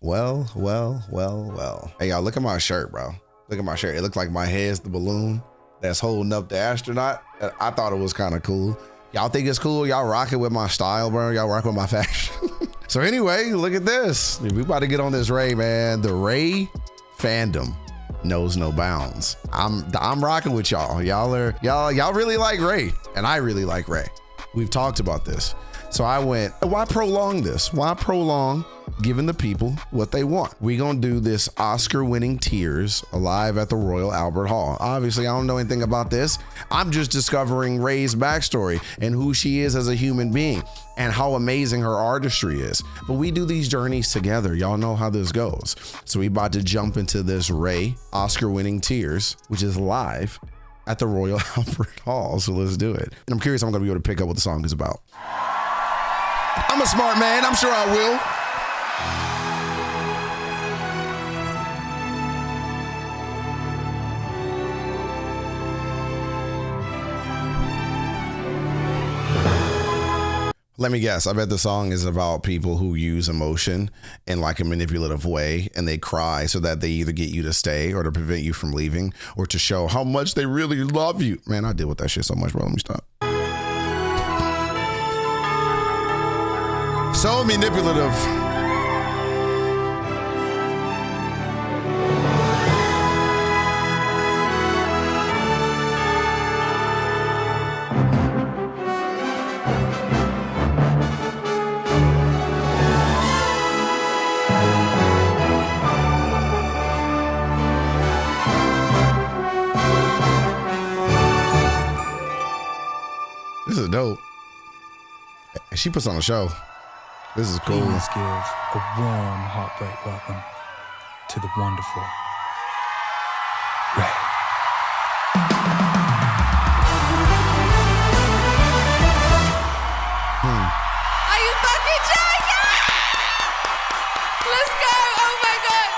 Well. Hey, y'all, look at my shirt, bro. Look at my shirt. It looks like my head's the balloon that's holding up the astronaut. I thought it was kind of cool. Y'all think it's cool? Y'all rocking with my style, bro. Y'all rocking with my fashion. So anyway, look at this. We about to get on this Raye, man. The Raye fandom knows no bounds. I'm rocking with y'all. Y'all really like Raye, and I really like Raye. We've talked about this. So I went, why prolong this? Why prolong giving the people what they want? We gonna do this Oscar-winning Tears live at the Royal Albert Hall. Obviously, I don't know anything about this. I'm just discovering Raye's backstory and who she is as a human being and how amazing her artistry is. But we do these journeys together. Y'all know how this goes. So we about to jump into this Raye Oscar-winning Tears, which is live at the Royal Albert Hall. So let's do it. And I'm curious, I'm gonna be able to pick up what the song is about. I'm a smart man. I'm sure I will. Let me guess. I bet the song is about people who use emotion in like a manipulative way, and they cry so that they either get you to stay or to prevent you from leaving or to show how much they really love you. Man, I deal with that shit so much, bro. Let me stop. So manipulative. This is dope. She puts on a show. This is cool. Let's give a warm heartbreak welcome to the wonderful Raye. Are you fucking joking? Let's go. Oh my God.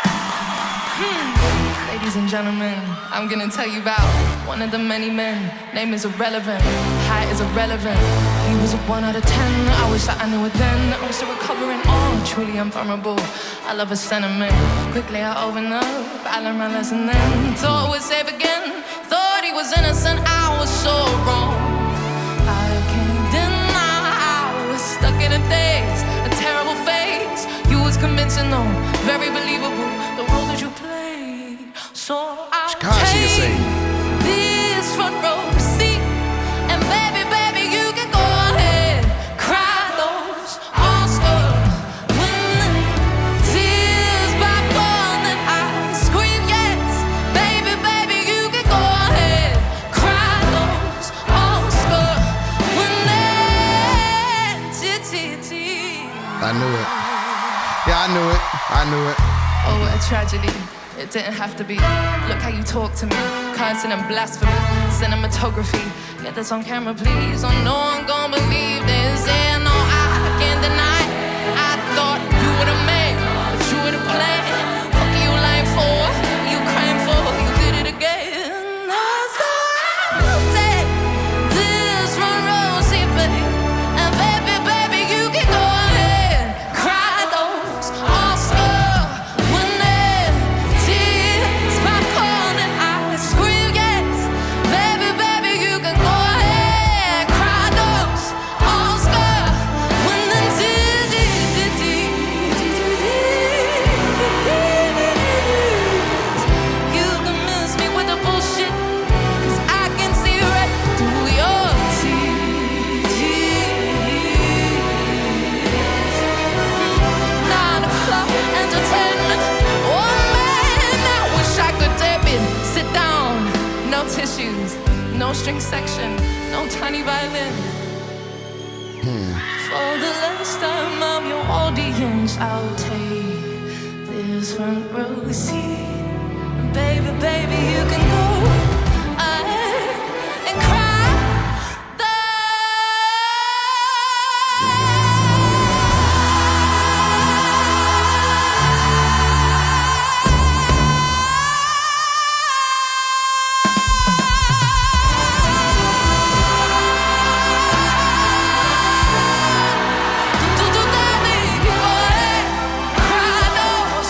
Ladies and gentlemen, I'm gonna tell you about one of the many men. Name is irrelevant, height is irrelevant. He was a 1 out of 10. I wish that I knew it then. I'm still recovering on, truly invulnerable. I love a sentiment. Quickly I opened up, I learned my lesson then. Thought it was safe again. Thought he was innocent. I was so wrong. I can't deny I was stuck in a daze, a terrible phase. You was convincing though, very believable. The role that you played. So I'll take this front row seat, and baby, you can go ahead, cry those Oscar-winning tears by falling. I scream yes, baby, you can go ahead, cry those Oscar-winning tears. I knew it. Yeah, I knew it. Oh, what a tragedy. It didn't have to be. Look how you talk to me. Cursing and blasphemy. Cinematography. Get this on camera, please. Oh, no one gon' believe this. Yeah, no, I can't deny it. I thought you would've made, but you would've played. Fuck you lying for, you crying for, you did it again. So I'll take this front row seat, baby. And baby, you can go ahead, cry those Oscar-winning tears by calling. I scream yes, baby, you can go ahead, cry those Oscar-winning tears. You can miss me with the bullshit, 'cause I can see right through your tears. 9 o'clock entertainment. Oh man, I wish I could tape it. Sit down, no tissues, no string section, no tiny violin. For the last time, I'm your audience. I'll take this front row seat. Baby, you can go ahead and cry. Cry those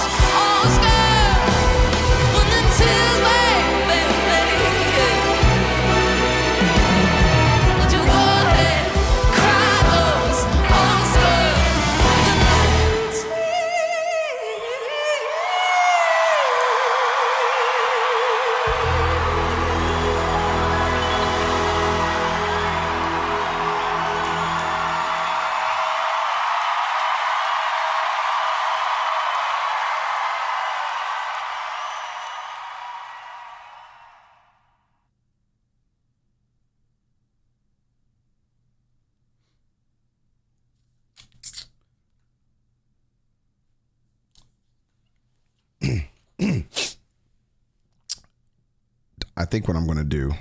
I think what I'm going to do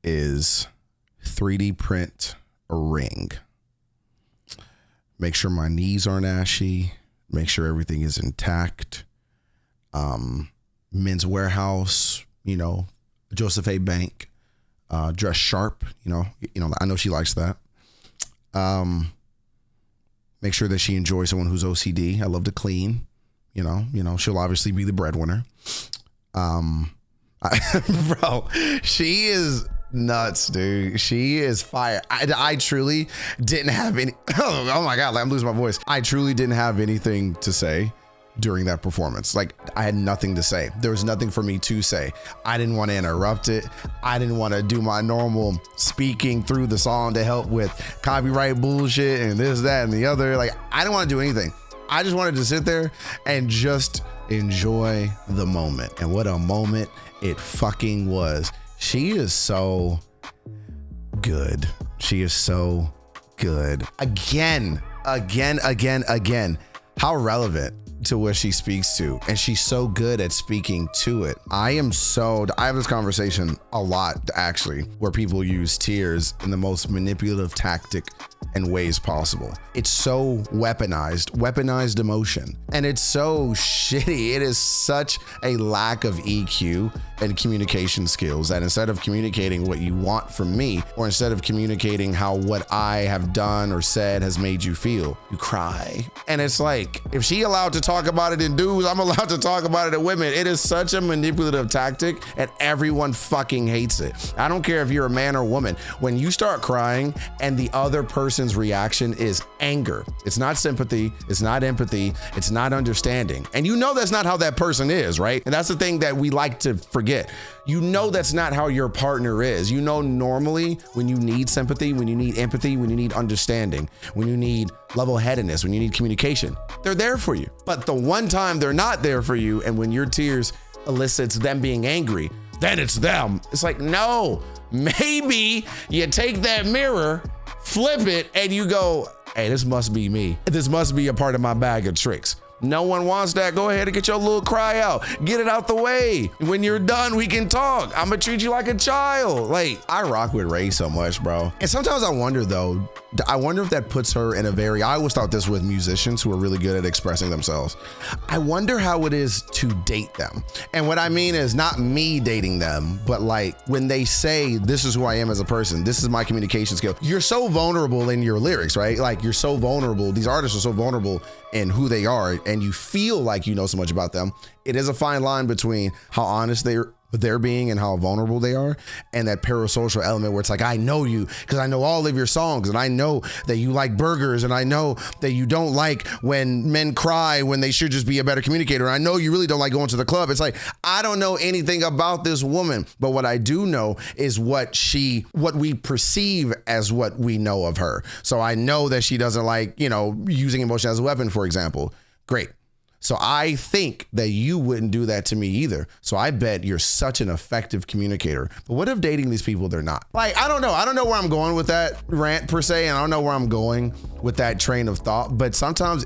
is 3D print a ring. Make sure my knees aren't ashy. Make sure everything is intact. Men's Warehouse, Joseph A. Bank, dress sharp, I know she likes that. Make sure that she enjoys someone who's OCD. I love to clean, she'll obviously be the breadwinner. Bro, she is nuts, dude. She is fire. I truly didn't have any, oh my God, I'm losing my voice. I truly didn't have anything to say during that performance. Like, I had nothing to say. There was nothing for me to say. I didn't want to interrupt it. I didn't want to do my normal speaking through the song to help with copyright bullshit and this, that, and the other. Like, I didn't want to do anything. I just wanted to sit there and just enjoy the moment. And what a moment it fucking was. She is so good. She is so good. Again. How relevant to what she speaks to, and she's so good at speaking to it. I have this conversation a lot, actually, where people use tears in the most manipulative tactic and ways possible. It's so weaponized emotion, and it's so shitty. It is such a lack of EQ and communication skills that instead of communicating what you want from me, or instead of communicating how what I have done or said has made you feel, you cry. And it's like, if she allowed to talk about it in dudes, I'm allowed to talk about it in women. It is such a manipulative tactic, and everyone fucking hates it. I don't care if you're a man or woman. When you start crying and the other person's reaction is anger, it's not sympathy, it's not empathy, it's not understanding. And that's not how that person is, right? And that's the thing that we like to forget. That's not how your partner is. Normally when you need sympathy, when you need empathy, when you need understanding, when you need level-headedness, when you need communication, they're there for you. But the one time they're not there for you, and when your tears elicits them being angry, then it's them. It's like, no, maybe you take that mirror, flip it, and you go, hey, this must be me. This must be a part of my bag of tricks. No one wants that. Go ahead and get your little cry out. Get it out the way. When you're done, we can talk. I'm gonna treat you like a child. Like, I rock with Raye so much, bro. And sometimes I wonder though, if that puts her in I always thought this with musicians who are really good at expressing themselves. I wonder how it is to date them. And what I mean is not me dating them, but like when they say, this is who I am as a person, this is my communication skill. You're so vulnerable in your lyrics, right? Like, you're so vulnerable. These artists are so vulnerable in who they are, and you feel like you know so much about them. It is a fine line between how honest they're being and how vulnerable they are, and that parasocial element where it's like, I know you because I know all of your songs, and I know that you like burgers, and I know that you don't like when men cry when they should just be a better communicator. And I know you really don't like going to the club. It's like, I don't know anything about this woman, but what I do know is what we perceive as what we know of her. So I know that she doesn't like, using emotion as a weapon, for example. Great. So I think that you wouldn't do that to me either. So I bet you're such an effective communicator. But what if dating these people, they're not? Like, I don't know. I don't know where I'm going with that rant per se, and I don't know where I'm going with that train of thought. But sometimes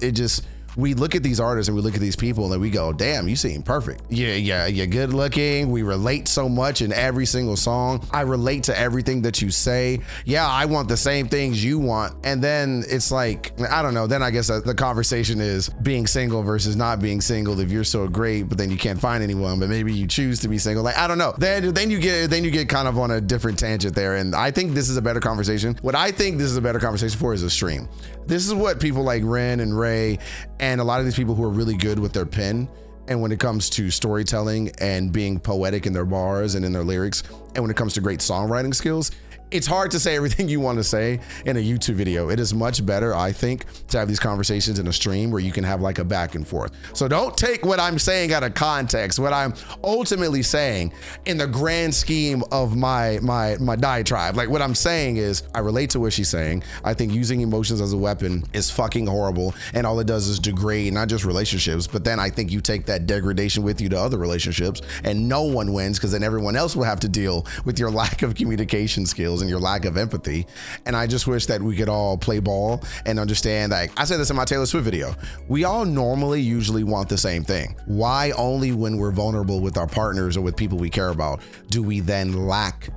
we look at these artists and we look at these people and we go, damn, you seem perfect. Yeah, you're good looking. We relate so much in every single song. I relate to everything that you say. Yeah, I want the same things you want. And then it's like, I don't know. Then I guess the conversation is being single versus not being single. If you're so great, but then you can't find anyone, but maybe you choose to be single. Like, I don't know. Then you get kind of on a different tangent there. And I think this is a better conversation. What I think this is a better conversation for is a stream. This is what people like Ren and Raye and a lot of these people who are really good with their pen, and when it comes to storytelling and being poetic in their bars and in their lyrics, and when it comes to great songwriting skills, it's hard to say everything you want to say in a YouTube video. It is much better, I think, to have these conversations in a stream where you can have like a back and forth. So don't take what I'm saying out of context. What I'm ultimately saying in the grand scheme of my diatribe, like what I'm saying is I relate to what she's saying. I think using emotions as a weapon is fucking horrible, and all it does is degrade not just relationships, but then I think you take that degradation with you to other relationships, and no one wins, because then everyone else will have to deal deal with your lack of communication skills and your lack of empathy. And I just wish that we could all play ball and understand, like I said this in my Taylor Swift video, we all normally usually want the same thing. Why only when we're vulnerable with our partners or with people we care about do we then lack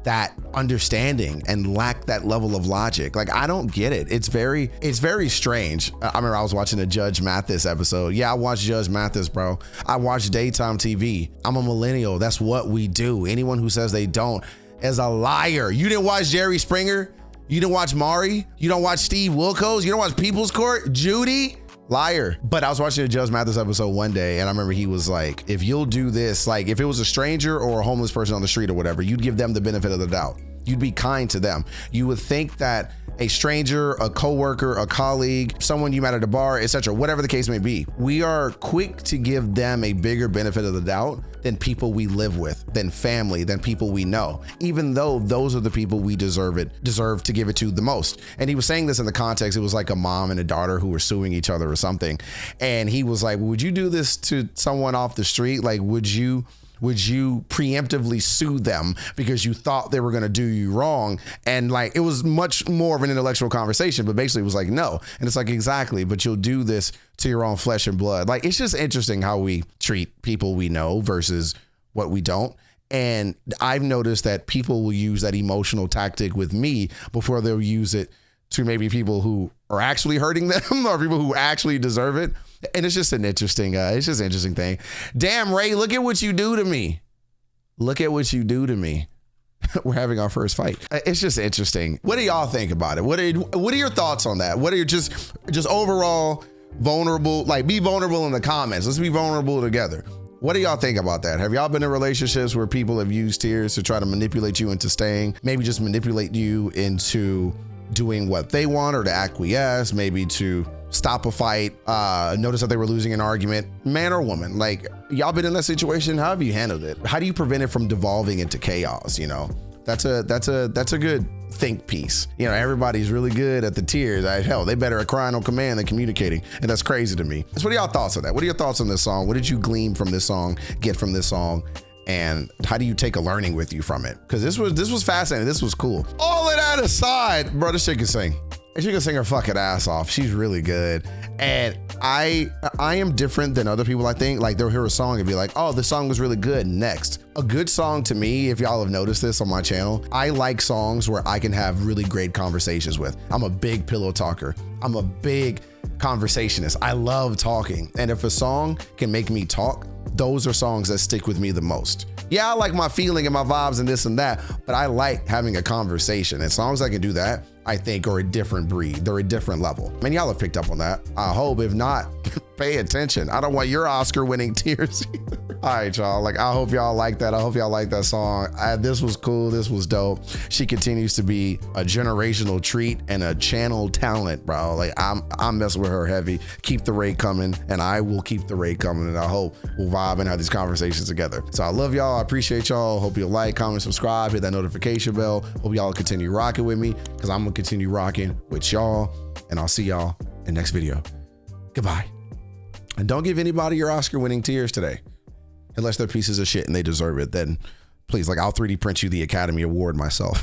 that understanding and lack that level of logic? Like, I don't get it. It's very strange. I remember I was watching a Judge Mathis episode. Yeah, I watch Judge Mathis, bro. I watch daytime TV. I'm a millennial. That's what we do. Anyone who says they don't is a liar. You didn't watch Jerry Springer? You didn't watch Maury? You don't watch Steve Wilkos? You don't watch People's Court? Judy? Liar. But I was watching a Judge Mathis episode one day, and I remember he was like, if you'll do this, like if it was a stranger or a homeless person on the street or whatever, you'd give them the benefit of the doubt. You'd be kind to them. You would think that a stranger, a coworker, a colleague, someone you met at a bar, etc., whatever the case may be, we are quick to give them a bigger benefit of the doubt than people we live with, than family, than people we know, even though those are the people we deserve to give it to the most. And he was saying this in the context, it was like a mom and a daughter who were suing each other or something. And he was like, would you do this to someone off the street? Like, would you preemptively sue them because you thought they were going to do you wrong? And like, it was much more of an intellectual conversation, but basically it was like, no. And it's like, exactly, but you'll do this to your own flesh and blood. Like, it's just interesting how we treat people we know versus what we don't. And I've noticed that people will use that emotional tactic with me before they'll use it to maybe people who are actually hurting them or people who actually deserve it. And it's just an interesting thing. Damn, Ray, look at what you do to me. Look at what you do to me. We're having our first fight. It's just interesting. What do y'all think about it? What are your thoughts on that? What are your just overall vulnerable, like be vulnerable in the comments. Let's be vulnerable together. What do y'all think about that? Have y'all been in relationships where people have used tears to try to manipulate you into staying? Maybe just manipulate you into doing what they want or to acquiesce, maybe to stop a fight, notice that they were losing an argument, man or woman. Like, y'all been in that situation? How have you handled it? How do you prevent it from devolving into chaos? You know, that's a good think piece. You know, everybody's really good at the tears. Hell, they better at crying on command than communicating. And that's crazy to me. So what are y'all thoughts on that? What are your thoughts on this song? What did you glean from this song, get from this song? And how do you take a learning with you from it? Because this was fascinating. This was cool. All of that aside, bro, this chick can sing. She can sing her fucking ass off. She's really good. And I am different than other people, I think. Like, they'll hear a song and be like, oh, this song was really good. Next. A good song to me, if y'all have noticed this on my channel, I like songs where I can have really great conversations with. I'm a big pillow talker. I'm a big conversationist. I love talking. And if a song can make me talk, those are songs that stick with me the most. Yeah, I like my feeling and my vibes and this and that, but I like having a conversation. And songs that can do that, I think, are a different breed. They're a different level. Man, y'all have picked up on that. I hope. If not, pay attention. I don't want your Oscar-winning tears either. All right, y'all. Like, I hope y'all like that. I hope y'all like that song. This was cool. This was dope. She continues to be a generational treat and a channel talent, bro. Like, I'm messing with her heavy. Keep the Raye coming, and I will keep the Raye coming, and I hope we'll vibe and have these conversations together. So I love y'all. I appreciate y'all. Hope you'll like, comment, subscribe, hit that notification bell. Hope y'all continue rocking with me, because I'm going to continue rocking with y'all, and I'll see y'all in the next video. Goodbye. And don't give anybody your Oscar-winning tears today. Unless they're pieces of shit and they deserve it, then please, like, I'll 3D print you the Academy Award myself.